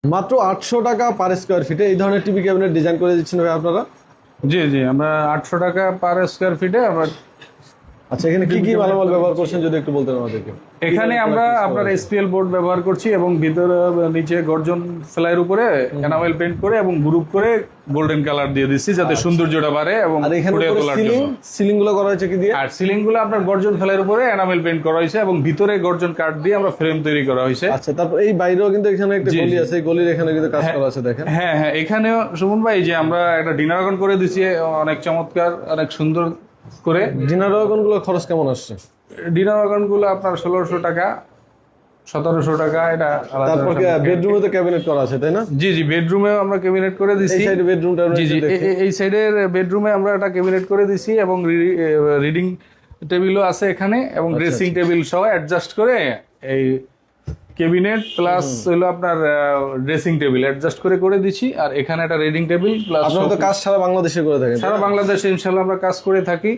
মাত্র 800 টাকা per square ফিটে এই ধরনের টিভি ক্যাবিনেট ডিজাইন করে দিচ্ছেন ভাই আপনারা? জি জি, আমরা 800 টাকা পার স্কোয়ার ফিটে আমরা। আচ্ছা, এখানে কি কি মালামাল ব্যবহার করছেন যদি একটু বলতেন আমাদেরকে। এখানে আমরা আপনার এসপিএল বোর্ড ব্যবহার করছি এবং ভিতরে নিচে গর্জন ফ্লাইয়ের উপরে এনামেল পেইন্ট করে এবং গ্রুপ করে গোল্ডেন কালার দিয়ে দিচ্ছি যাতে সৌন্দর্যটা বাড়ে এবং আর এখানে ফুটিয়ে তোলার সিলিং জন্য। সিলিং গুলো করা হয়েছে কি দিয়ে? আর সিলিং গুলো আপনার গর্জন ফ্লাইয়ের উপরে এনামেল পেইন্ট করা হয়েছে এবং ভিতরে গর্জন কাঠ দিয়ে আমরা ফ্রেম তৈরি করা হয়েছে। আচ্ছা, তারপর এই বাইরেও কিন্তু এখানে একটা গলি আছে, এই গলির এখানে কিন্তু কাজ করা আছে দেখেন। হ্যাঁ হ্যাঁ, এখানেও সুমন ভাই যে আমরা একটা ডিনার ওয়াগন করে দিছি অনেক চমৎকার, অনেক সুন্দর করে। ডিনার ওয়াগন গুলো খরচ কেমন আসছে? ডিনার ওয়াগন গুলো আপনার 1600 টাকা, 1700 টাকা, এটা আলাদা। তারপর বেডরুমে তো ক্যাবিনেট করা আছে তাই না? জি জি, বেডরুমেও আমরা ক্যাবিনেট করে এই দিছি। সাইডে বেডরুমটা জি জি, এই সাইডের বেডরুমে আমরা একটা ক্যাবিনেট করে দিছি এবং রিডিং টেবিলও আছে এখানে এবং ড্রেসিং টেবিল সহ অ্যাডজাস্ট করে এই ক্যাবিনেট প্লাস হলো আপনার ড্রেসিং টেবিল অ্যাডজাস্ট করে করে দিছি। আর এখানে একটা রিডিং টেবিল প্লাস। আপনারা তো কাজ সারা বাংলাদেশে করে থাকেন? সারা বাংলাদেশে ইনশাআল্লাহ আমরা কাজ করে থাকি।